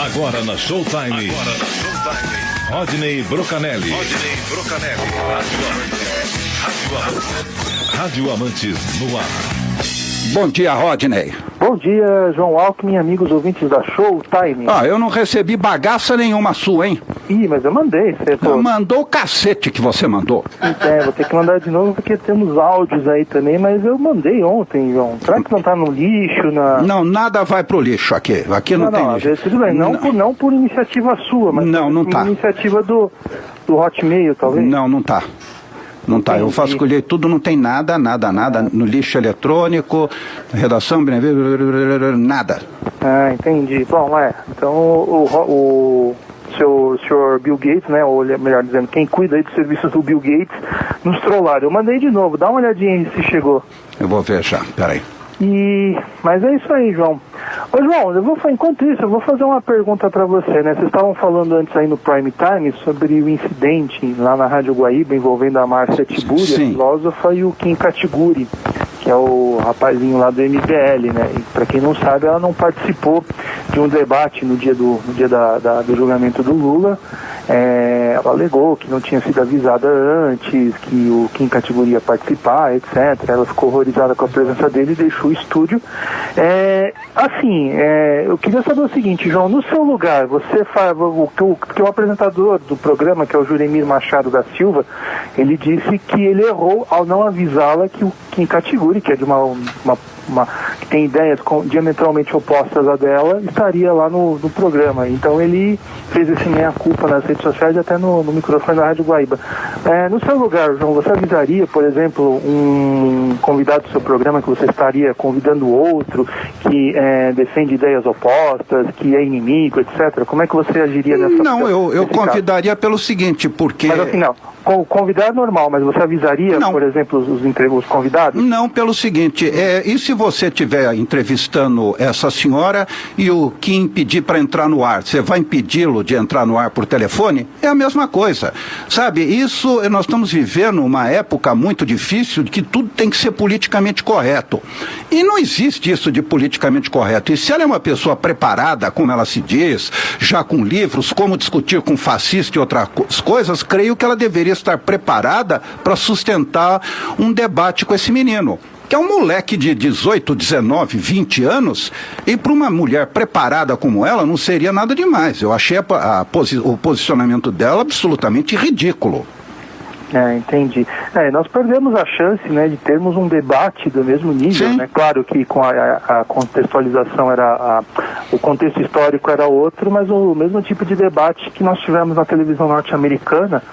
Agora na Showtime. Rodney Brocanelli. Rádio Amantes no ar. Bom dia, Rodney. Bom dia, João Alckmin, amigos ouvintes da Showtime. Eu não recebi bagaça nenhuma sua, hein? Ih, mas eu mandei. Mandou o cacete que você mandou. Vou ter que mandar de novo porque temos áudios aí também, mas eu mandei ontem, João. Será que não tá no lixo? Não, nada vai pro lixo aqui. Aqui não tem lixo. Tudo bem, não por iniciativa sua, mas não por tá. iniciativa do Hotmail, talvez? Não tá. Não tá, eu vasculhei tudo, não tem nada no lixo eletrônico, redação, nada. Entendi. Bom, então o senhor Bill Gates, né, ou melhor dizendo, quem cuida aí dos serviços do Bill Gates, nos trollaram. Eu mandei de novo, dá uma olhadinha aí se chegou. Eu vou ver já, peraí. Mas é isso aí, João. Ô, João, enquanto isso, eu vou fazer uma pergunta para você, né? Vocês estavam falando antes aí no Prime Time sobre o incidente lá na Rádio Guaíba envolvendo a Márcia Tiburi, a filósofa, e o Kim Kataguiri, que é o rapazinho lá do MBL, né? E para quem não sabe, ela não participou de um debate no dia do julgamento do Lula. Ela alegou que não tinha sido avisada antes, que o Kim Kataguiri ia participar, etc. Ela ficou horrorizada com a presença dele e deixou o estúdio. Eu queria saber o seguinte, João, no seu lugar, você faz o apresentador do programa, que é o Juremir Machado da Silva, ele disse que ele errou ao não avisá-la que o Kim Kataguiri, que é de que tem ideias diametralmente opostas à dela, estaria lá no programa. Então ele fez esse meia-culpa nas redes sociais e até no microfone da Rádio Guaíba. No seu lugar, João, você avisaria, por exemplo, um convidado do seu programa que você estaria convidando outro que defende ideias opostas, que é inimigo, etc.? Como é que você agiria nessa situação? Não, eu convidaria pelo seguinte, porque... Mas assim, não. Convidar é normal, mas você avisaria, por exemplo, os convidados? Não, pelo seguinte, e se você estiver entrevistando essa senhora e o Kim pedir para entrar no ar, você vai impedi-lo de entrar no ar por telefone? É a mesma coisa, sabe? Isso, nós estamos vivendo uma época muito difícil de que tudo tem que ser politicamente correto. E não existe isso de politicamente correto. E se ela é uma pessoa preparada, como ela se diz, já com livros, como discutir com fascista e outras coisas, creio que ela deveria estar preparada para sustentar um debate com esse menino, que é um moleque de 18, 19, 20 anos, e para uma mulher preparada como ela não seria nada demais. Eu achei o posicionamento dela absolutamente ridículo. Entendi. Nós perdemos a chance, né, de termos um debate do mesmo nível, né? Claro que com a contextualização o contexto histórico era outro, mas o mesmo tipo de debate que nós tivemos na televisão norte-americana,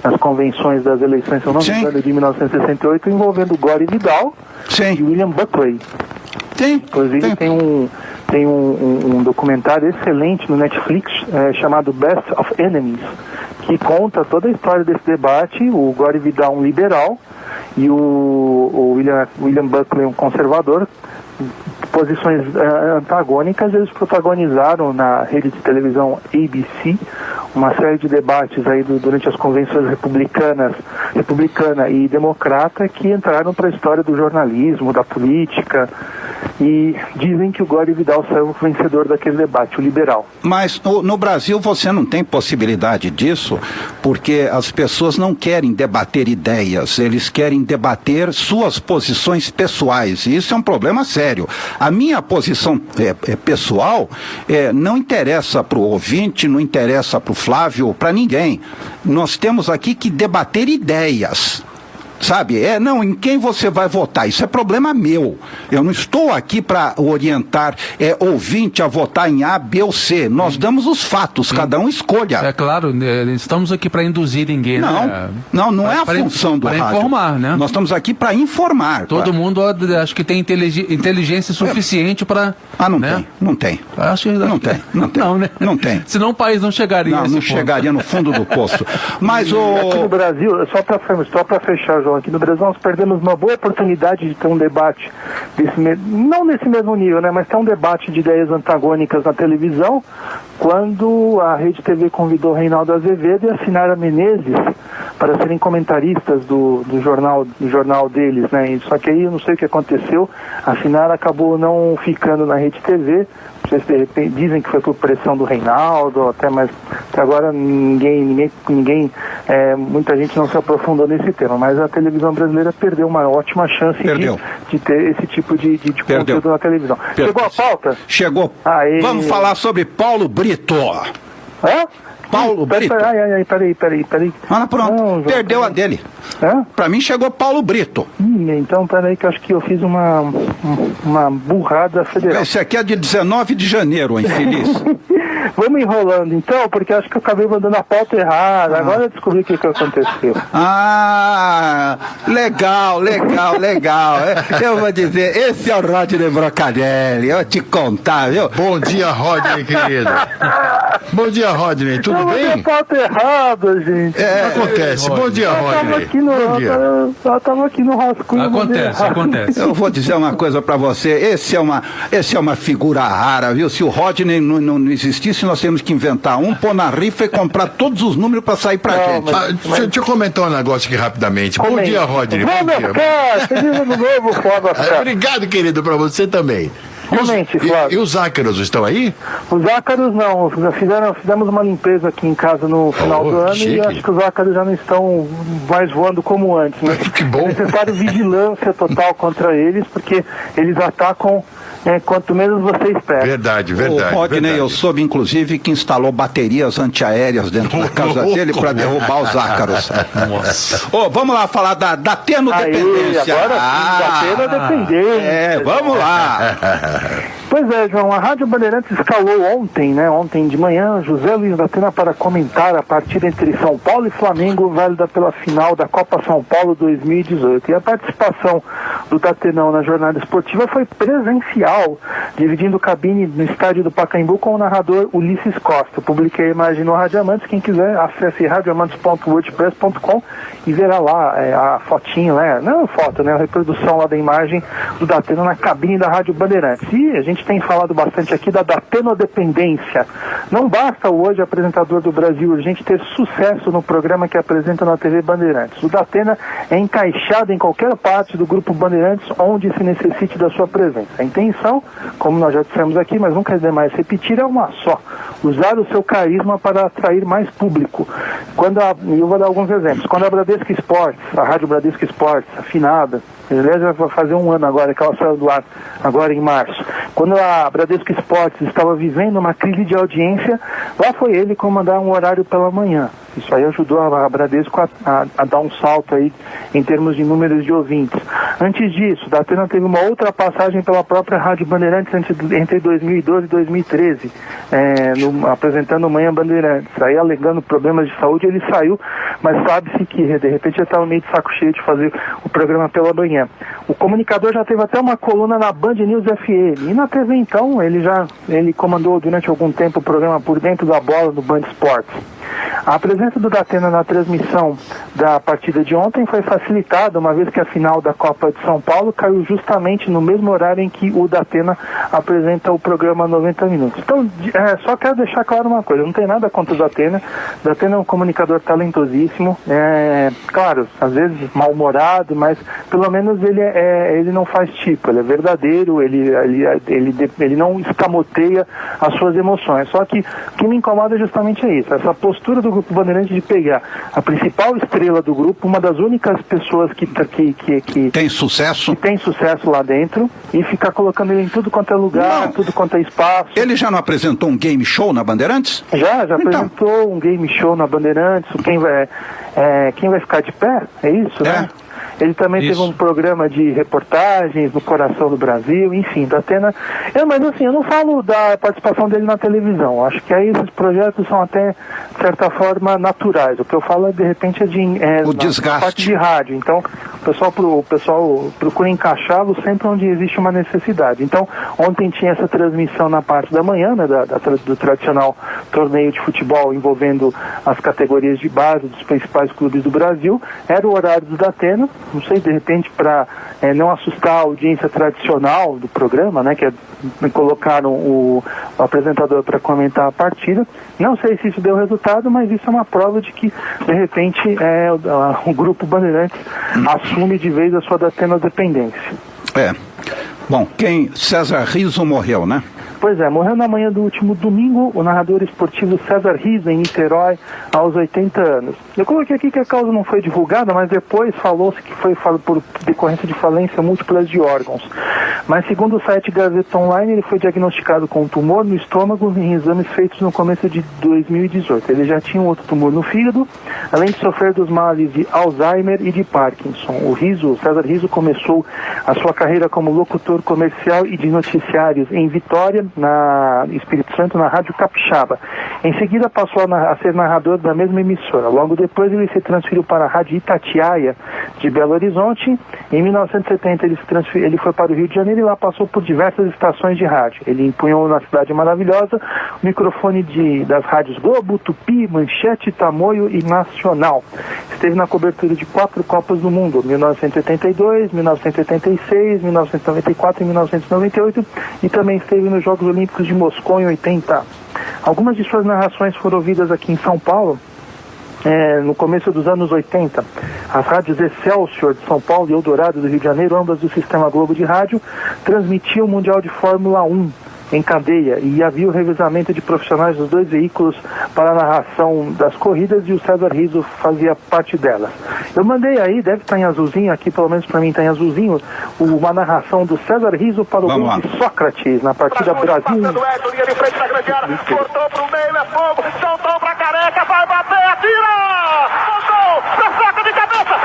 nas convenções das eleições, se eu não me engano, de 1968, envolvendo Gore Vidal e William Buckley. Inclusive tem um documentário excelente no Netflix chamado Best of Enemies, que conta toda a história desse debate. O Gore Vidal, um liberal, e o William Buckley, um conservador, posições antagônicas. Eles protagonizaram na rede de televisão ABC uma série de debates aí durante as convenções republicana e democrata, que entraram para a história do jornalismo, da política, e dizem que o Gore Vidal saiu vencedor daquele debate, o liberal. Mas no Brasil você não tem possibilidade disso, porque as pessoas não querem debater ideias, eles querem debater suas posições pessoais, e isso é um problema sério. A minha posição pessoal não interessa para o ouvinte, não interessa para o Flávio, para ninguém. Nós temos aqui que debater ideias. Sabe, em quem você vai votar, isso é problema meu. Eu não estou aqui para orientar ouvinte a votar em A, B ou C. Nós damos os fatos, cada um escolha. É claro, estamos aqui para induzir ninguém. Não é a função do rádio. Para informar, né? Nós estamos aqui para informar. Todo mundo acho que tem inteligência suficiente para... Não tem. Acho que não tem. Não tem. Senão o país não chegaria a esse ponto. Chegaria no fundo do poço. Mas aqui no Brasil, só para fechar, João, aqui no Brasil nós perdemos uma boa oportunidade de ter um debate não nesse mesmo nível, né, mas ter um debate de ideias antagônicas na televisão, quando a Rede TV convidou Reinaldo Azevedo e a Sinara Menezes para serem comentaristas do jornal deles, né? Só que aí eu não sei o que aconteceu, a Sinara acabou não ficando na Rede TV, Não sei se de repente dizem que foi por pressão do Reinaldo, até agora muita gente não se aprofundou nesse tema, mas a televisão brasileira perdeu uma ótima chance de ter esse tipo de conteúdo na televisão. Chegou a pauta? Chegou. Aí... Vamos falar sobre Paulo Brito. Hã? Paulo Brito. Peraí. Olha, pronto. Não, perdeu a dele. Pra mim chegou Paulo Brito. Então, peraí, que eu acho que eu fiz uma burrada federal. Esse aqui é de 19 de janeiro, infeliz. Vamos enrolando então, porque acho que eu acabei mandando a pauta errada. Agora eu descobri o que aconteceu. Legal. Eu vou dizer, esse é o Rodney Brocanelli. Eu vou te contar, viu? Bom dia, Rodney, querido. Bom dia, Rodney. Tudo bem? Eu mandei a pauta errada, gente. Acontece. Bom dia, Rodney. Eu tava aqui no rascunho. Acontece. Eu vou dizer uma coisa pra você. Esse é uma figura rara, viu? Se o Rodney não existisse, nós temos que inventar pôr na rifa e comprar todos os números pra sair pra gente. Deixa eu comentar um negócio aqui rapidamente. Bom dia, Rodney. Bom dia. Feliz ano novo, foda. Obrigado, querido, pra você também. E os ácaros estão aí? Os ácaros não, fizemos uma limpeza aqui em casa no final do ano, chique. E acho que os ácaros já não estão mais voando como antes, né? Que bom. É necessário vigilância total contra eles, porque eles atacam quanto menos você espera. Verdade. O Rodney, eu soube inclusive que instalou baterias antiaéreas dentro da casa dele para derrubar os ácaros. Nossa. Vamos lá falar da Dateno-dependência. Agora sim, Dateno-dependência. Vamos lá. Pois é, João, a Rádio Bandeirantes escalou ontem de manhã, José Luiz Datena para comentar a partida entre São Paulo e Flamengo, válida pela final da Copa São Paulo 2018. E a participação do Datenão na jornada esportiva foi presencial, dividindo cabine no estádio do Pacaembu com o narrador Ulisses Costa. Eu publiquei a imagem no Radioamantes, quem quiser acesse radioamantes.wordpress.com e verá lá a fotinho, não a foto, a reprodução lá da imagem do Datena na cabine da Rádio Bandeirantes. E a gente tem falado bastante aqui da Dateno-dependência. Não basta o hoje apresentador do Brasil Urgente ter sucesso no programa que apresenta na TV Bandeirantes. O Datena é encaixado em qualquer parte do grupo Bandeirantes onde se necessite da sua presença. A intenção, como nós já dissemos aqui, mas nunca é demais repetir, é uma só: usar o seu carisma para atrair mais público. Eu vou dar alguns exemplos. Quando a Bradesco Esportes, a Rádio Bradesco Esportes, afinada, aliás, vai fazer um ano agora que ela saiu do ar, agora em março. Quando a Bradesco Esportes estava vivendo uma crise de audiência, lá foi ele comandar um horário pela manhã. Isso aí ajudou a Bradesco a dar um salto aí em termos de números de ouvintes. Antes disso, Datena teve uma outra passagem pela própria Rádio Bandeirantes entre 2012 e 2013, apresentando o Manhã Bandeirantes. Aí, alegando problemas de saúde, ele saiu, mas sabe-se que de repente ele estava meio de saco cheio de fazer o programa pela manhã. O comunicador já teve até uma coluna na Band News FM. E na TV, então, ele comandou durante algum tempo o programa Por Dentro da Bola do Band Esportes. A presença do Datena na transmissão da partida de ontem foi facilitada, uma vez que a final da Copa de São Paulo caiu justamente no mesmo horário em que o Datena apresenta o programa 90 Minutos. Então, só quero deixar claro uma coisa: não tem nada contra o Datena. O Datena é um comunicador talentosíssimo, claro, às vezes mal-humorado, mas pelo menos ele não faz tipo, ele é verdadeiro, ele não escamoteia as suas emoções. Só que o que me incomoda justamente é isso, essa postura do Grupo Bandeirantes de pegar a principal estrela do grupo, uma das únicas pessoas que tem sucesso, lá dentro, e ficar colocando ele em tudo quanto é lugar, tudo quanto é espaço. Ele já não apresentou um game show na Bandeirantes? Já apresentou um game show na Bandeirantes. Quem vai ficar de pé? É isso, né? Ele também teve um programa de reportagens no Coração do Brasil, enfim, Datena. Mas assim, eu não falo da participação dele na televisão. Acho que aí esses projetos são até, de certa forma, naturais. O que eu falo, de repente, o desgaste. Na parte de rádio. Então, o pessoal procura encaixá-lo sempre onde existe uma necessidade. Então, ontem tinha essa transmissão na parte da manhã, do tradicional torneio de futebol envolvendo as categorias de base dos principais clubes do Brasil. Era o horário do Datena. Não sei, de repente, para não assustar a audiência tradicional do programa, que colocaram o apresentador para comentar a partida. Não sei se isso deu resultado, mas isso é uma prova de que, de repente, o Grupo Bandeirantes assume de vez a sua Datena-dependência. Bom, César Rizzo morreu, né? Pois é, morreu na manhã do último domingo o narrador esportivo César Riso, em Niterói, aos 80 anos. Eu coloquei aqui que a causa não foi divulgada, mas depois falou-se que foi por decorrência de falência múltiplas de órgãos. Mas segundo o site Gazeta Online, ele foi diagnosticado com um tumor no estômago em exames feitos no começo de 2018. Ele já tinha um outro tumor no fígado, além de sofrer dos males de Alzheimer e de Parkinson. O César Riso, começou a sua carreira como locutor comercial e de noticiários em Vitória, na Espírito Santo, na Rádio Capixaba. Em seguida passou a ser narrador da mesma emissora. Logo depois ele se transferiu para a Rádio Itatiaia de Belo Horizonte. Em 1970 ele foi para o Rio de Janeiro e lá passou por diversas estações de rádio. Ele empunhou na Cidade Maravilhosa o microfone das rádios Globo, Tupi, Manchete, Tamoio e Nacional. Esteve na cobertura de 4 Copas do Mundo, 1982, 1986, 1994 e 1998, e também esteve nos Jogos Olímpicos de Moscou em 80. Algumas de suas narrações foram ouvidas aqui em São Paulo, no começo dos anos 80. As rádios Excelsior de São Paulo e Eldorado do Rio de Janeiro, ambas do Sistema Globo de Rádio, transmitiam o Mundial de Fórmula 1 em cadeia, e havia o revezamento de profissionais dos dois veículos para a narração das corridas, e o César Riso fazia parte delas. Eu mandei aí, deve estar em azulzinho, aqui pelo menos para mim está em azulzinho, uma narração do César Riso para o gol de Sócrates na partida Brasil. Cortou para o meio, é fogo, soltou para Careca, vai bater, atira! Soltou para Soca de cabeça!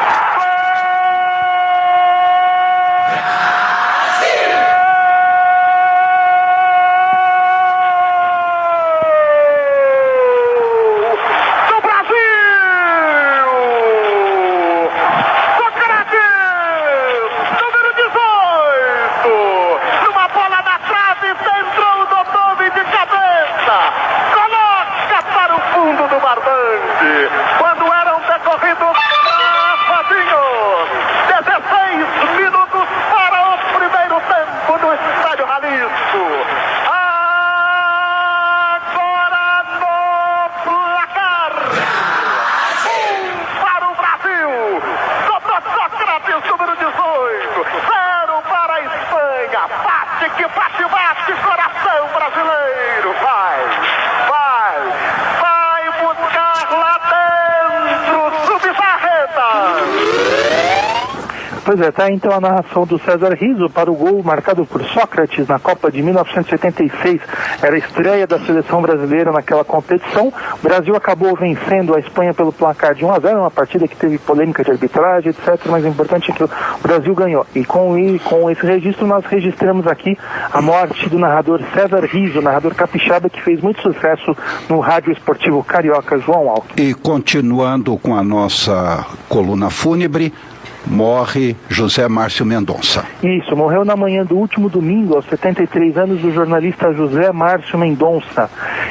Quando eram decorridos 16 minutos para o primeiro tempo do Estádio Jalisco. Agora no placar. Para o Brasil. Sócrates, número 18. 0 para a Espanha. Bate, coração brasileiro. Vai buscar lá dentro, Subsarreta. Pois é, tá então a narração do César Riso para o gol marcado por Sócrates na Copa de 1976. Era a estreia da seleção brasileira naquela competição. O Brasil acabou vencendo a Espanha pelo placar de 1-0, uma partida que teve polêmica de arbitragem, etc. Mas o importante é que o Brasil ganhou. E com esse registro nós registramos aqui a morte do narrador César Riso, narrador capixaba, que fez muito sucesso no rádio esportivo carioca João Alckmin. E continuando com a nossa coluna fúnebre, morre José Márcio Mendonça. Isso, morreu na manhã do último domingo, aos 73 anos, o jornalista José Márcio Mendonça.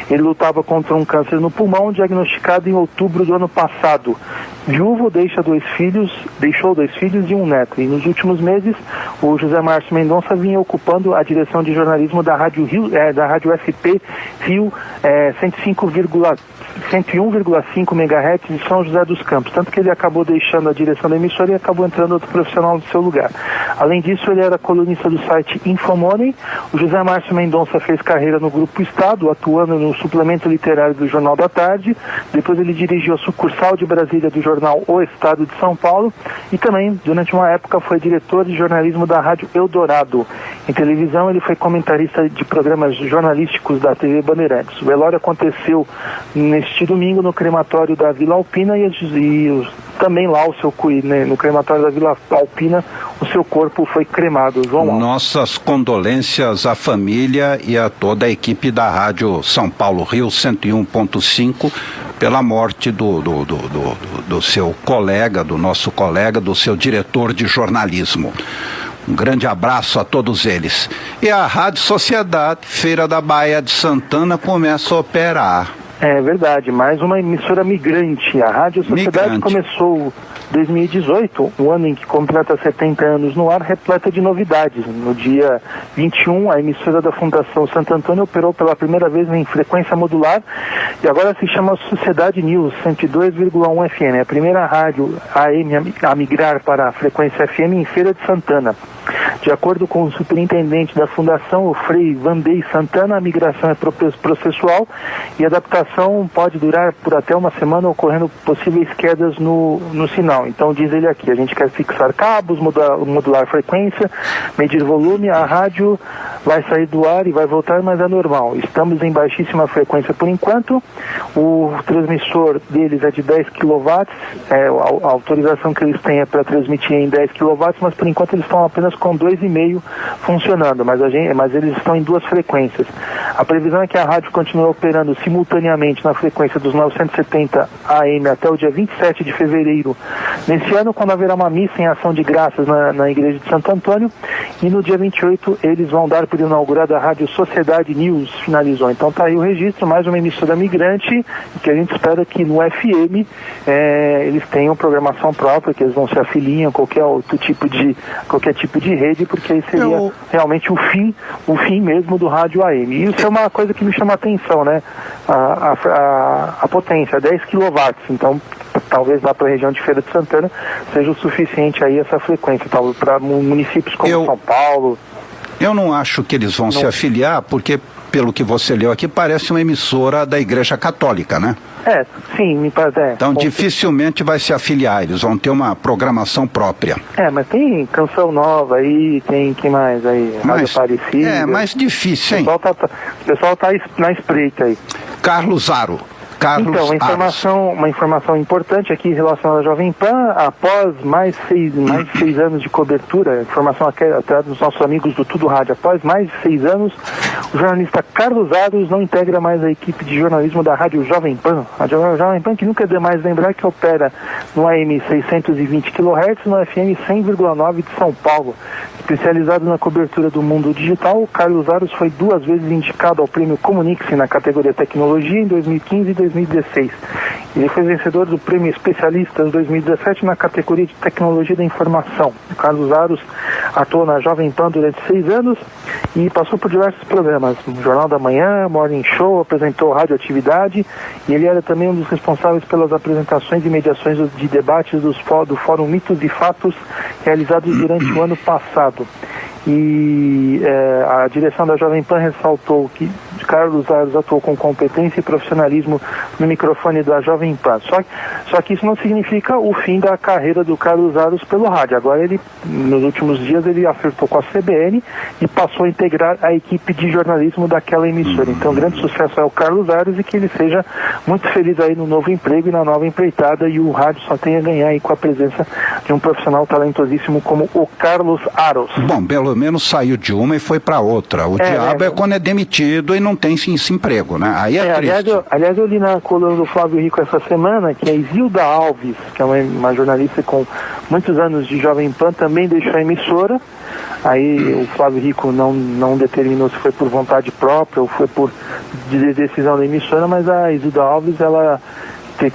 Ele lutava contra um câncer no pulmão, diagnosticado em outubro do ano passado. Viúvo, deixou 2 filhos e um neto. E nos últimos meses, o José Márcio Mendonça vinha ocupando a direção de jornalismo da Rádio Rio, da Rádio SP Rio 101,5 MHz de São José dos Campos. Tanto que ele acabou deixando a direção da emissora e acabou entrando outro profissional no seu lugar. Além disso, ele era colunista do site Infomoney. O José Márcio Mendonça fez carreira no Grupo Estado, atuando no suplemento literário do Jornal da Tarde. Depois ele dirigiu a sucursal de Brasília do jornal O Estado de São Paulo e também, durante uma época, foi diretor de jornalismo da Rádio Eldorado. Em televisão, ele foi comentarista de programas jornalísticos da TV Bandeirantes. O velório aconteceu neste domingo no crematório da Vila Alpina e também lá no crematório da Vila Alpina, o seu corpo foi cremado. João Alves. Nossas condolências à família e a toda a equipe da Rádio São Paulo Rio 101.5 pela morte do seu colega, do nosso colega, do seu diretor de jornalismo. Um grande abraço a todos eles. E a Rádio Sociedade, Feira da Baía de Santana, começa a operar. É verdade, mais uma emissora migrante. A Rádio Sociedade começou 2018, um ano em que completa 70 anos no ar, repleta de novidades. No dia 21, a emissora da Fundação Santo Antônio operou pela primeira vez em frequência modular e agora se chama Sociedade News 102,1 FM, a primeira rádio AM a migrar para a frequência FM em Feira de Santana. De acordo com o superintendente da Fundação, o Frei Vandei Santana, a migração é processual e a adaptação pode durar por até uma semana, ocorrendo possíveis quedas no sinal. Então, diz ele aqui, a gente quer fixar cabos, modular frequência, medir volume, a rádio vai sair do ar e vai voltar, mas é normal. Estamos em baixíssima frequência por enquanto, o transmissor deles é de 10 kW, a autorização que eles têm é para transmitir em 10 kW, mas por enquanto eles estão apenas com 2,5 funcionando, mas eles estão em duas frequências. A previsão é que a rádio continue operando simultaneamente na frequência dos 970 AM até o dia 27 de fevereiro nesse ano, quando haverá uma missa em ação de graças na igreja de Santo Antônio, e no dia 28 eles vão dar por inaugurada a rádio Sociedade News, finalizou. Então está aí o registro, mais uma emissora migrante, que a gente espera que no FM eles tenham programação própria, que eles não se afiliem a qualquer tipo de rede, porque aí seria realmente o fim mesmo do rádio AM. E isso é uma coisa que me chama a atenção, né? A potência, 10 kW, então talvez lá para a região de Feira de Santana seja o suficiente aí essa frequência, talvez para municípios como São Paulo. Eu não acho que eles vão se afiliar, porque pelo que você leu aqui, parece uma emissora da Igreja Católica, né? Sim, me parece. Então dificilmente vai se afiliar, eles vão ter uma programação própria. Mas tem Canção Nova aí, tem que mais aí? Rádio Aparecida. É mais difícil, hein? O pessoal tá na espreita aí. Carlos Aro. Então, uma informação importante aqui relacionada à Jovem Pan, após mais seis anos de cobertura, informação até dos nossos amigos do Tudo Rádio, após mais de 6 anos, o jornalista Carlos Aros não integra mais a equipe de jornalismo da Rádio Jovem Pan. A Jovem Pan, que nunca é demais lembrar que opera no AM 620 kHz, no FM 100,9 de São Paulo. Especializado na cobertura do mundo digital, o Carlos Aros foi 2 vezes indicado ao prêmio Comunique-se na categoria Tecnologia em 2015 e 2016. Ele foi vencedor do prêmio Especialistas 2017 na categoria de Tecnologia da Informação. O Carlos Aros atuou na Jovem Pan durante 6 anos e passou por diversos programas, no Jornal da Manhã, Morning Show, apresentou Radioatividade, e ele era também um dos responsáveis pelas apresentações e mediações de debates do Fórum Mitos e Fatos realizados durante o ano passado. E a direção da Jovem Pan ressaltou que Carlos Aros atuou com competência e profissionalismo no microfone da Jovem Pan. Só que isso não significa o fim da carreira do Carlos Aros pelo rádio. Agora nos últimos dias, ele acertou com a CBN e passou a integrar a equipe de jornalismo daquela emissora. Então, grande sucesso ao Carlos Aros e que ele seja muito feliz aí no novo emprego e na nova empreitada, e o rádio só tem a ganhar aí com a presença de um profissional talentosíssimo como o Carlos Aros. Bom, pelo menos saiu de uma e foi para outra. O diabo é quando é demitido e não tem esse emprego, né? Aí é triste. Aliás, eu li na coluna do Flávio Rico essa semana que a Isilda Alves, que é uma jornalista com muitos anos de Jovem Pan, também deixou a emissora. Aí o Flávio Rico não determinou se foi por vontade própria ou foi por decisão da emissora, mas a Isilda Alves, ela,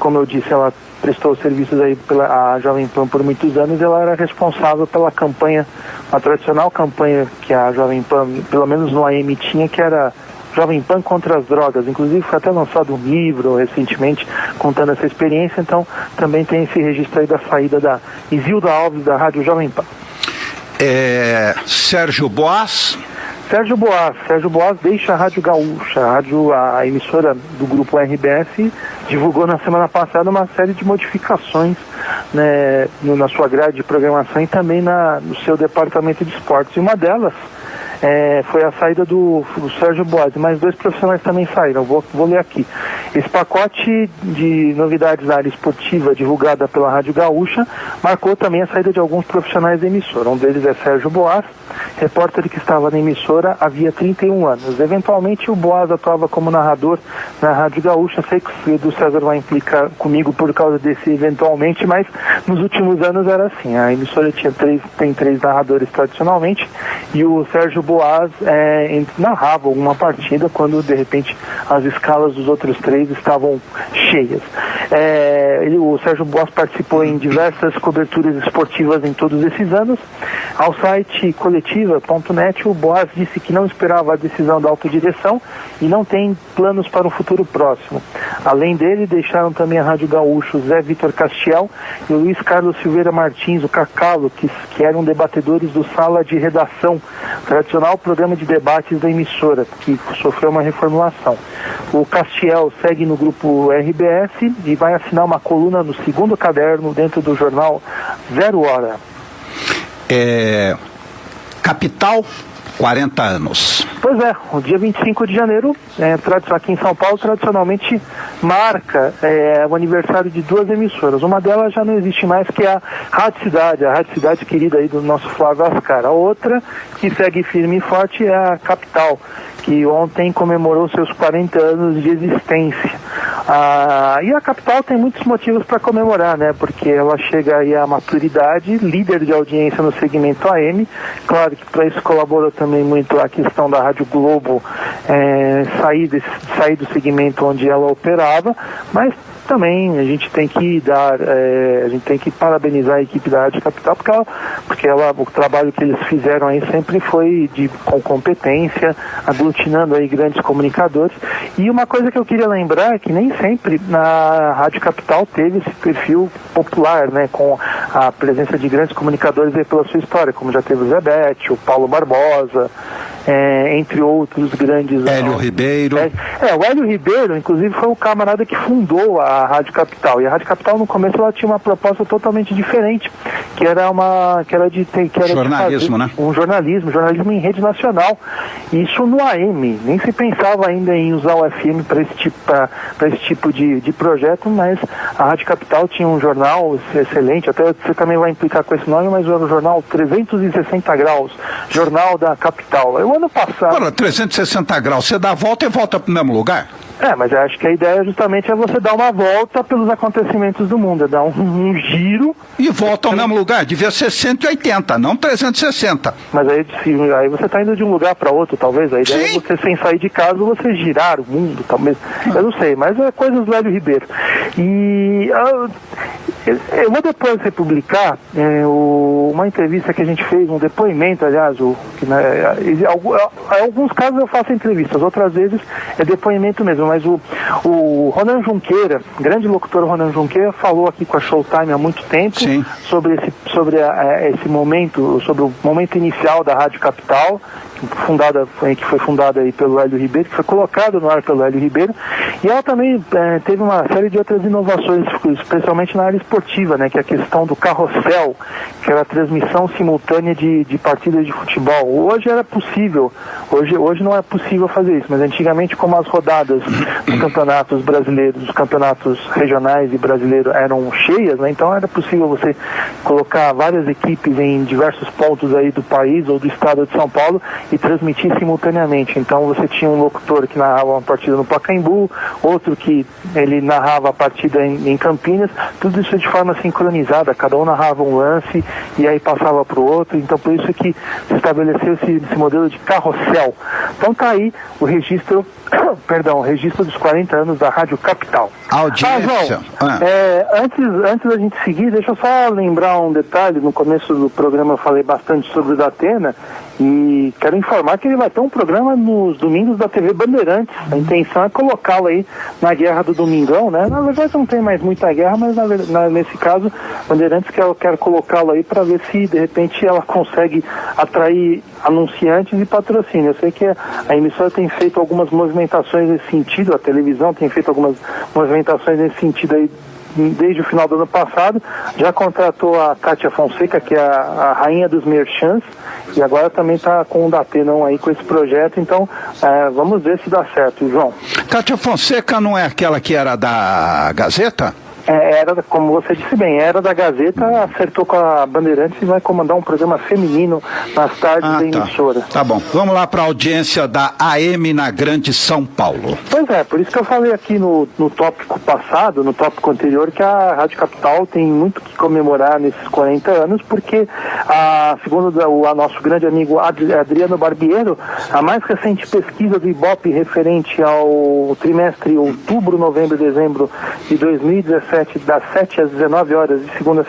como eu disse, ela prestou serviços aí pela Jovem Pan por muitos anos. Ela era responsável pela campanha, a tradicional campanha que a Jovem Pan, pelo menos no AM, tinha, que era Jovem Pan contra as drogas. Inclusive foi até lançado um livro recentemente contando essa experiência. Então também tem esse registro aí da saída da Isilda Alves da Rádio Jovem Pan. Sérgio Boas deixa a Rádio Gaúcha. A emissora do grupo RBS divulgou na semana passada uma série de modificações, né, na sua grade de programação e também no seu departamento de esportes. E uma delas foi a saída do Sérgio Boas, mais 2 profissionais também saíram. Vou ler aqui. Esse pacote de novidades da área esportiva divulgada pela Rádio Gaúcha marcou também a saída de alguns profissionais da emissora. Um deles é Sérgio Boas, repórter que estava na emissora havia 31 anos. Eventualmente o Boas atuava como narrador na Rádio Gaúcha. Sei que o Edu César vai implicar comigo por causa desse eventualmente, mas nos últimos anos era assim. A emissora tem 3 narradores tradicionalmente, e o Sérgio Boas narrava alguma partida quando de repente as escalas dos outros 3 estavam cheias. O Sérgio Boas participou em diversas coberturas esportivas em todos esses anos. Ao site Coletiva esportiva.net, o Boas disse que não esperava a decisão da autodireção e não tem planos para um futuro próximo. Além dele, deixaram também a Rádio Gaúcho Zé Vitor Castiel e o Luiz Carlos Silveira Martins, o Cacalo, que eram debatedores do Sala de Redação, tradicional programa de debates da emissora, que sofreu uma reformulação. O Castiel segue no grupo RBS e vai assinar uma coluna no segundo caderno dentro do jornal Zero Hora. Capital, 40 anos. Pois é, o dia 25 de janeiro, aqui em São Paulo, tradicionalmente marca o aniversário de duas emissoras. Uma delas já não existe mais, que é a Rádio Cidade querida aí do nosso Flávio Ascar. A outra, que segue firme e forte, é a Capital, que ontem comemorou seus 40 anos de existência. E a Capital tem muitos motivos para comemorar, né? Porque ela chega aí à maturidade, líder de audiência no segmento AM. Claro que para isso colaborou também muito a questão da Rádio Globo sair do segmento onde ela operava, mas também a gente tem que parabenizar a equipe da Rádio Capital, porque o trabalho que eles fizeram aí sempre foi com competência, aglutinando aí grandes comunicadores. E uma coisa que eu queria lembrar é que nem sempre na Rádio Capital teve esse perfil popular, né, com a presença de grandes comunicadores aí pela sua história, como já teve o Zé Bete, o Paulo Barbosa, entre outros grandes... Hélio Ribeiro. O Hélio Ribeiro, inclusive, foi o camarada que fundou a Rádio Capital. E a Rádio Capital, no começo, ela tinha uma proposta totalmente diferente, que era jornalismo, né? Um jornalismo em rede nacional. Isso no AM. Nem se pensava ainda em usar o FM para esse tipo de projeto, mas a Rádio Capital tinha um jornal excelente, até você também vai implicar com esse nome, mas era o jornal 360 Graus, Jornal da Capital. O ano passado... Ora, 360 graus, você dá a volta e volta para o mesmo lugar? Mas eu acho que a ideia justamente é você dar uma volta pelos acontecimentos do mundo, dar um giro... E volta ao mesmo lugar, devia ser 180, não 360. Mas aí você está indo de um lugar para outro, talvez. A ideia é você, sem sair de casa, você girar o mundo, talvez. Eu não sei, mas é coisas do Hélio Ribeiro. E eu vou depois republicar uma entrevista que a gente fez, um depoimento, aliás, em alguns casos eu faço entrevistas, outras vezes é depoimento mesmo. Mas o Ronan Junqueira, grande locutor Ronan Junqueira, falou aqui com a Showtime há muito tempo sobre esse momento, sobre o momento inicial da Rádio Capital, que foi fundada aí pelo Hélio Ribeiro, que foi colocado no ar pelo Hélio Ribeiro, e ela também teve uma série de outras inovações, especialmente na área esportiva, né, que é a questão do carrossel, que era a transmissão simultânea de partidas de futebol. Hoje era possível, hoje não é possível fazer isso, mas antigamente, como as rodadas dos campeonatos brasileiros, os campeonatos regionais e brasileiros eram cheias, né, então era possível você colocar várias equipes em diversos pontos aí do país ou do estado de São Paulo e transmitir simultaneamente. Então você tinha um locutor que narrava uma partida no Pacaembu, outro que ele narrava a partida em Campinas, tudo isso de forma sincronizada, cada um narrava um lance e aí passava para o outro. Então por isso que se estabeleceu esse modelo de carrossel. Então tá aí o registro dos 40 anos da Rádio Capital. Audiência. Antes da gente seguir, deixa eu só lembrar um detalhe. No começo do programa eu falei bastante sobre o Datena e quero informar que ele vai ter um programa nos domingos da TV Bandeirantes. A intenção é colocá-lo aí na guerra do Domingão, né? Na verdade não tem mais muita guerra, mas nesse caso, Bandeirantes, que eu quero colocá-lo aí para ver se de repente ela consegue atrair anunciantes e patrocínio. Eu sei que a emissora tem feito algumas movimentações nesse sentido, a televisão tem feito algumas movimentações nesse sentido aí desde o final do ano passado. Já contratou a Kátia Fonseca, que é a rainha dos merchants, e agora também está com o Datenão aí com esse projeto. Então vamos ver se dá certo, João. Kátia Fonseca não é aquela que era da Gazeta? Era, como você disse bem, era da Gazeta, acertou com a Bandeirantes e vai comandar um programa feminino nas tardes da emissora. Tá bom, vamos lá para a audiência da AM na Grande São Paulo. Pois é, por isso que eu falei aqui no tópico passado, no tópico anterior, que a Rádio Capital tem muito que comemorar nesses 40 anos, porque, segundo o nosso grande amigo Adriano Barbiero, a mais recente pesquisa do Ibope referente ao trimestre outubro, novembro e dezembro de 2017 das 7 às 19 horas de segunda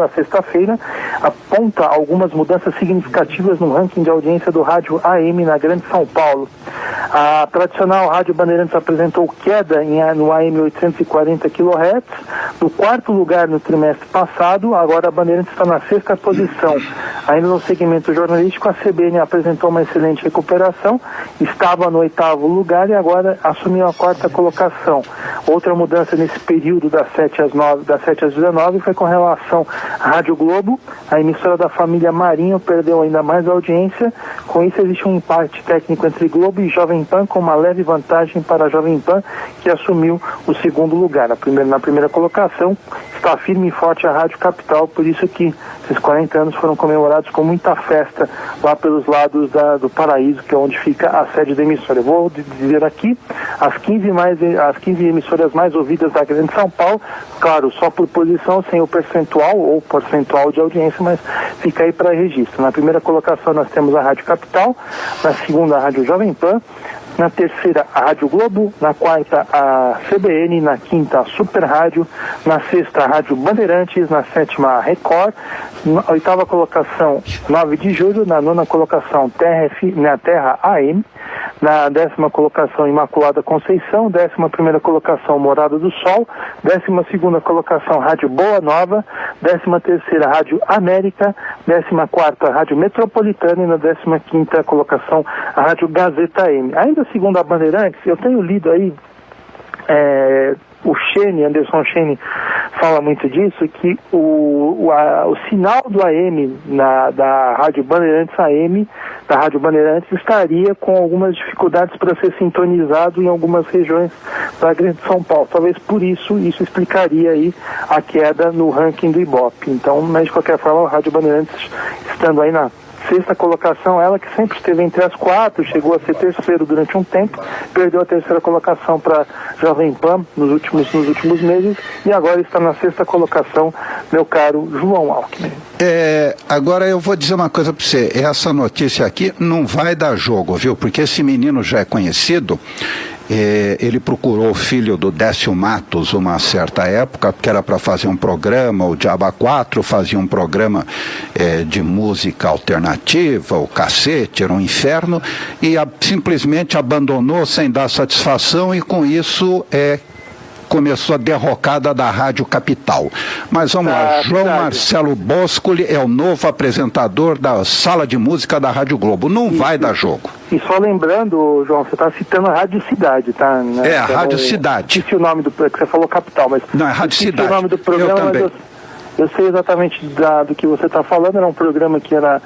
a sexta-feira, aponta algumas mudanças significativas no ranking de audiência do rádio AM na Grande São Paulo. A tradicional Rádio Bandeirantes apresentou queda no AM 840 kHz, no quarto lugar no trimestre passado. Agora a Bandeirantes está na sexta posição. Ainda no segmento jornalístico, a CBN apresentou uma excelente recuperação, estava no oitavo lugar e agora assumiu a quarta colocação. Outra mudança nesse período das 7 às 19 foi com relação à Rádio Globo. A emissora da família Marinho perdeu ainda mais audiência. Com isso existe um empate técnico entre Globo e Jovem Pan, com uma leve vantagem para a Jovem Pan, que assumiu o segundo lugar. Na primeira colocação está firme e forte a Rádio Capital, por isso que esses 40 anos foram comemorados com muita festa lá pelos lados do Paraíso, que é onde fica a sede da emissora. Eu vou dizer aqui as 15 emissoras mais ouvidas da Grande São Paulo, claro, só por posição, sem o percentual de audiência, mas fica aí para registro. Na primeira colocação nós temos a Rádio Capital, na segunda a Rádio Jovem Pan, na terceira a Rádio Globo, na quarta a CBN, na quinta a Super Rádio, na sexta a Rádio Bandeirantes, na sétima a Record, na oitava colocação 9 de julho, na nona colocação Terra AM, na 10ª colocação Imaculada Conceição, 11ª colocação Morada do Sol, 12ª colocação Rádio Boa Nova, 13ª Rádio América, 14ª Rádio Metropolitana e na 15ª colocação a Rádio Gazeta M. Ainda segundo a Bandeirantes, eu tenho lido aí, o Anderson Chene fala muito disso, que o sinal do AM da Rádio Bandeirantes AM, da Rádio Bandeirantes, estaria com algumas dificuldades para ser sintonizado em algumas regiões da Grande São Paulo. Talvez por isso explicaria aí a queda no ranking do Ibope. Então, mas de qualquer forma, a Rádio Bandeirantes estando aí na sexta colocação, ela que sempre esteve entre as 4, chegou a ser terceiro durante um tempo, perdeu a terceira colocação para Jovem Pan nos últimos meses e agora está na sexta colocação, meu caro João Alckmin. Agora eu vou dizer uma coisa para você, essa notícia aqui não vai dar jogo, viu? Porque esse menino já é conhecido. Ele procurou o filho do Décio Matos uma certa época, porque era para fazer um programa, o Diaba 4 fazia um programa de música alternativa, o cacete, era um inferno, e simplesmente abandonou sem dar satisfação e com isso começou a derrocada da Rádio Capital. Mas vamos lá, João Marcelo Boscoli é o novo apresentador da Sala de Música da Rádio Globo. Não vai dar jogo. E só lembrando, João, você está citando a Rádio Cidade, tá? Né? A Rádio Cidade. Esqueci o nome que você falou Capital, mas... Não, é Rádio Cidade. O nome do programa, eu também. Eu sei exatamente do que você está falando. Era um programa que era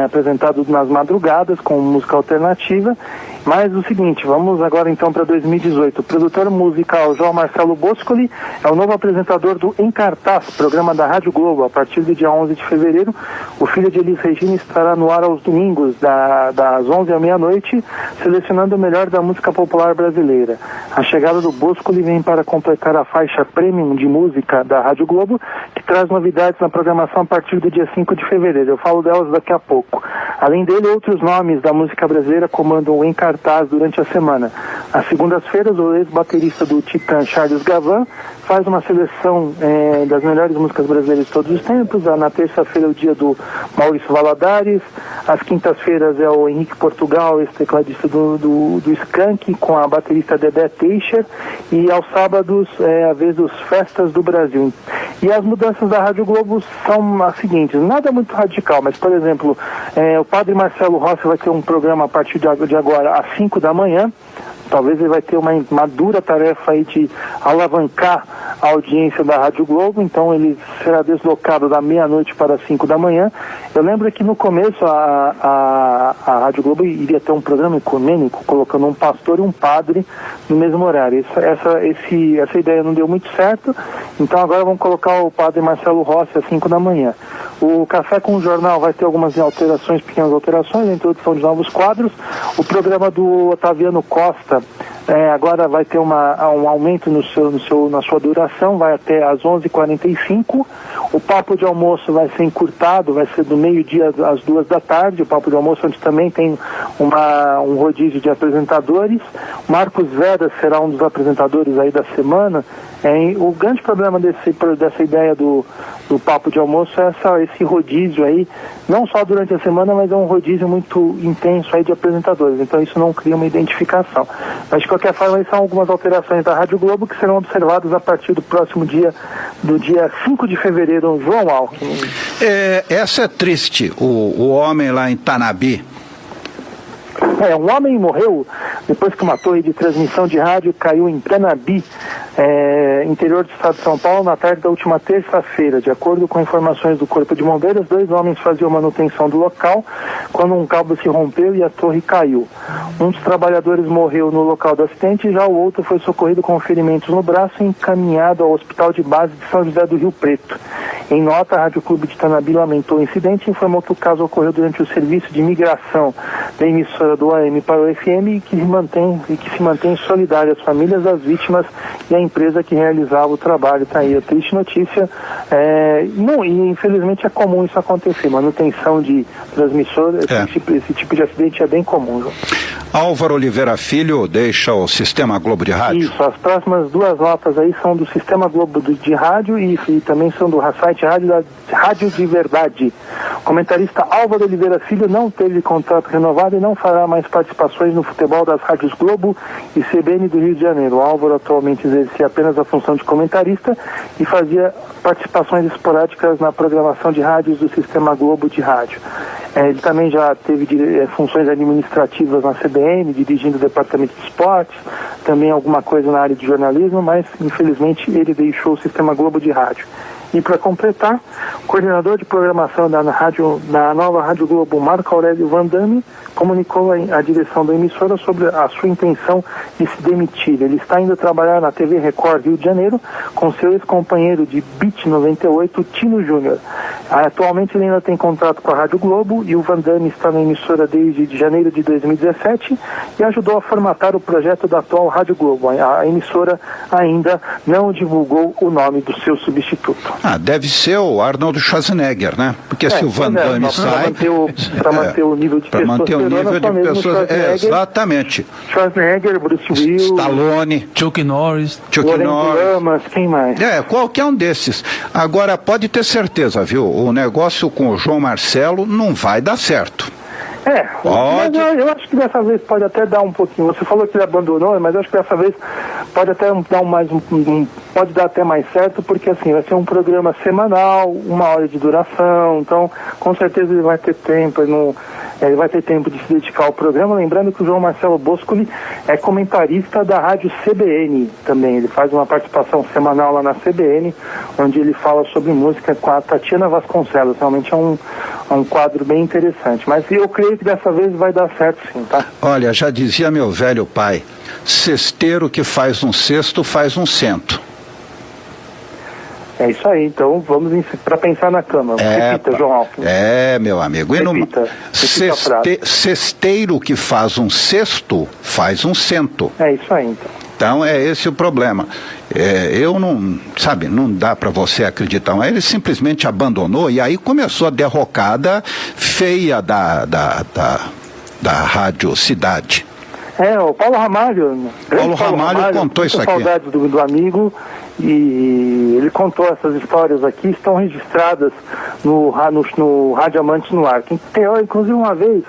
apresentado nas madrugadas com música alternativa. Mas o seguinte, vamos agora então para 2018. O produtor musical João Marcelo Boscoli é o novo apresentador do Em Cartaz, programa da Rádio Globo. A partir do dia 11 de fevereiro, o filho de Elis Regina estará no ar aos domingos, das 11 à meia-noite, selecionando o melhor da música popular brasileira. A chegada do Boscoli vem para completar a faixa premium de música da Rádio Globo, que traz novidades na programação a partir do dia 5 de fevereiro. Eu falo delas daqui a pouco. Além dele, outros nomes da música brasileira comandam o Em Cartaz durante a semana. Às segundas-feiras, o ex-baterista do Titã, Charles Gavan, faz uma seleção das melhores músicas brasileiras de todos os tempos. Na terça-feira é o dia do Maurício Valadares. Às quintas-feiras é o Henrique Portugal, ex-tecladista do Skank, com a baterista Dedé Teixeira. E aos sábados é a vez dos Festas do Brasil. E as mudanças da Rádio Globo são as seguintes, nada muito radical, mas, por exemplo, o padre Marcelo Rossi vai ter um programa a partir de agora às 5 da manhã. Talvez ele vai ter uma dura tarefa aí de alavancar a audiência da Rádio Globo, então ele será deslocado da meia-noite para as 5 da manhã. Eu lembro que no começo a Rádio Globo iria ter um programa ecumênico, colocando um pastor e um padre no mesmo horário. Essa ideia não deu muito certo, então agora vamos colocar o padre Marcelo Rossi às 5 da manhã. O Café com o Jornal vai ter algumas alterações, pequenas alterações, a introdução de novos quadros. O programa do Otaviano Costa agora vai ter um aumento na sua duração, vai até às 11h45. O papo de almoço vai ser encurtado, vai ser do meio-dia às 2 da tarde, o papo de almoço onde também tem um rodízio de apresentadores. Marcos Veras será um dos apresentadores aí da semana. O grande problema dessa ideia do papo de almoço é esse rodízio aí, não só durante a semana, mas é um rodízio muito intenso aí de apresentadores, então isso não cria uma identificação. Mas de qualquer forma, aí são algumas alterações da Rádio Globo que serão observadas a partir do próximo dia, do dia 5 de fevereiro, João Alckmin. Essa é triste, o homem lá em Tanabi. Um homem morreu depois que uma torre de transmissão de rádio caiu em Tanabi, interior do estado de São Paulo, na tarde da última terça-feira. De acordo com informações do Corpo de Bombeiros, 2 homens faziam manutenção do local quando um cabo se rompeu e a torre caiu. Um dos trabalhadores morreu no local do acidente e já o outro foi socorrido com ferimentos no braço e encaminhado ao Hospital de Base de São José do Rio Preto. Em nota, a Rádio Clube de Tanabi lamentou o incidente e informou que o caso ocorreu durante o serviço de migração da emissora do AM para o FM e que se mantém solidária às famílias das vítimas e à empresa que realizava o trabalho. Tá aí a triste notícia. E infelizmente é comum isso acontecer. Manutenção de transmissor, esse tipo de acidente é bem comum, João. Álvaro Oliveira Filho deixa o Sistema Globo de Rádio. Isso, as próximas 2 notas aí são do Sistema Globo de Rádio e também são do site Rádio de Verdade. O comentarista Álvaro Oliveira Filho não teve contrato renovado e não fará mais participações no futebol das rádios Globo e CBN do Rio de Janeiro. O Álvaro atualmente exercia apenas a função de comentarista e fazia participações esporádicas na programação de rádios do Sistema Globo de Rádio. Ele também já teve funções administrativas na CBN, dirigindo o departamento de esportes, também alguma coisa na área de jornalismo, mas infelizmente ele deixou o Sistema Globo de Rádio. E para completar, o coordenador de programação da nova Rádio Globo, Marco Aurélio Van Damme, comunicou à direção da emissora sobre a sua intenção de se demitir. Ele está indo trabalhar na TV Record Rio de Janeiro com seu ex-companheiro de Beat 98, Tino Júnior. Atualmente ele ainda tem contrato com a Rádio Globo e o Van Damme está na emissora desde janeiro de 2017 e ajudou a formatar o projeto da atual Rádio Globo. A emissora ainda não divulgou o nome do seu substituto. Deve ser o Arnold Schwarzenegger, né? Porque se o Van Damme sai... Para manter o nível de pessoas... exatamente. Schwarzenegger, Bruce Willis... Stallone... Chuck Norris... Lamas, quem mais? Qualquer um desses. Agora, pode ter certeza, viu? O negócio com o João Marcelo não vai dar certo. Mas eu acho que dessa vez pode até dar um pouquinho. Você falou que ele abandonou, mas eu acho que dessa vez pode até dar pode dar até mais certo, porque assim, vai ser um programa semanal, 1 hora de duração, então com certeza ele vai ter tempo, ele vai ter tempo de se dedicar ao programa. Lembrando que o João Marcelo Boscoli é comentarista da rádio CBN também, ele faz uma participação semanal lá na CBN, onde ele fala sobre música com a Tatiana Vasconcelos. Realmente é um quadro bem interessante, mas eu creio que dessa vez vai dar certo sim, tá? Olha, já dizia meu velho pai, cesteiro que faz um cesto faz um cento. É isso aí, então vamos para pensar na cama. Repita, João Alckmin. Meu amigo. Repita cesteiro que faz um cesto faz um cento. É isso aí, então. Então é esse o problema. Eu não dá para você acreditar, mas ele simplesmente abandonou e aí começou a derrocada feia da Rádio Cidade. O Paulo Ramalho. Paulo Ramalho contou isso aqui. Saudades do amigo, e ele contou essas histórias aqui, estão registradas no Rádio Amantes no Ar. Inclusive uma vez,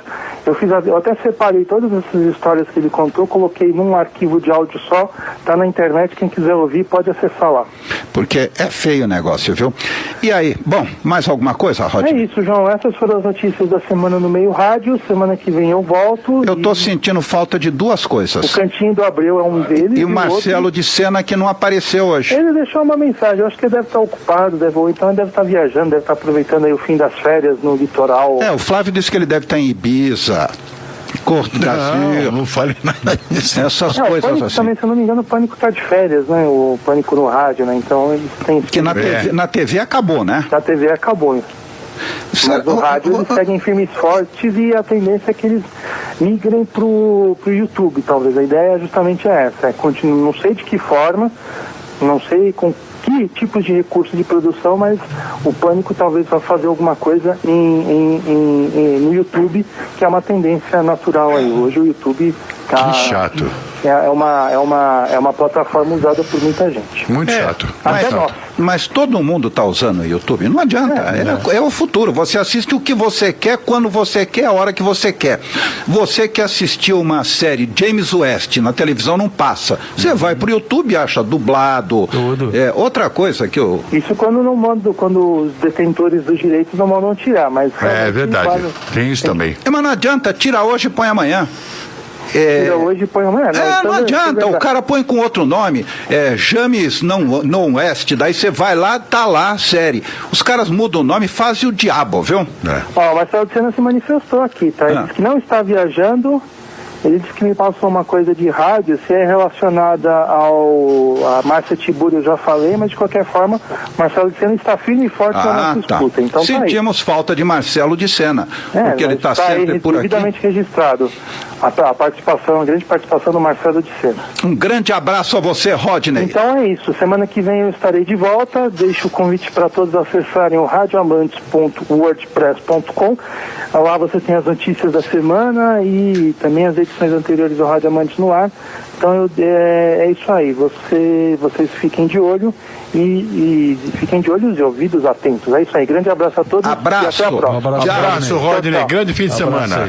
eu até separei todas essas histórias que ele contou, coloquei num arquivo de áudio só, tá na internet, quem quiser ouvir pode acessar lá. Porque é feio o negócio, viu? E aí, bom, mais alguma coisa, Rodney? É isso, João, essas foram as notícias da semana no Meio Rádio, semana que vem eu volto. Eu tô sentindo falta de 2 coisas. O Cantinho do Abreu é um deles. E o Marcelo de Sena que não apareceu hoje. Ele deixou uma mensagem, eu acho que ele deve estar ocupado, então ele deve estar viajando, deve estar aproveitando aí o fim das férias no litoral. O Flávio disse que ele deve estar em Ibiza, Corto Brasil. Não falei nada disso. Essas coisas Pânico, assim. Também, se eu não me engano, o Pânico está de férias, né? O Pânico no rádio, né? Então eles têm... Que na TV acabou, né? Na TV acabou. Mas no rádio eles seguem firmes fortes e a tendência é que eles migrem pro YouTube, talvez. A ideia justamente é essa. Não sei de que forma, não sei com que tipos de recurso de produção, mas o Pânico talvez vá fazer alguma coisa no YouTube, que é uma tendência natural aí. Hoje o YouTube que chato. É uma plataforma usada por muita gente. Muito chato. Mas todo mundo está usando o YouTube. Não adianta. É o futuro. Você assiste o que você quer, quando você quer, a hora que você quer. Você que assistiu uma série James West na televisão não passa. Você vai pro YouTube e acha dublado. Tudo. Outra coisa que eu... Isso quando os detentores dos direitos não mandam tirar, mas... É verdade. Tem isso também. Mas não adianta. Tira hoje e põe amanhã. Tira hoje e põe amanhã. Não adianta, o cara põe com outro nome, James não West, daí você vai lá, tá lá a série. Os caras mudam o nome e fazem o diabo, viu? O Marcelo de Sena se manifestou aqui, tá? Ele disse que não está viajando, ele disse que me passou uma coisa de rádio, se é relacionada a Márcia Tiburi, eu já falei, mas de qualquer forma, Marcelo de Sena está firme e forte na nossa disputa. Então, sentimos falta de Marcelo de Sena, porque ele está sempre por aqui. Devidamente registrado a participação, a grande participação do Marcelo de Sena. Um grande abraço a você, Rodney. Então é isso, semana que vem eu estarei de volta, deixo o convite para todos acessarem o radioamantes.wordpress.com. Lá você tem as notícias da semana e também as edições anteriores do Rádio Amantes no ar. Então é isso aí, vocês fiquem de olho e fiquem de olhos e ouvidos atentos. É isso aí, grande abraço a todos. Abraço. E até a próxima. Abraço, Rodney. Grande fim de semana.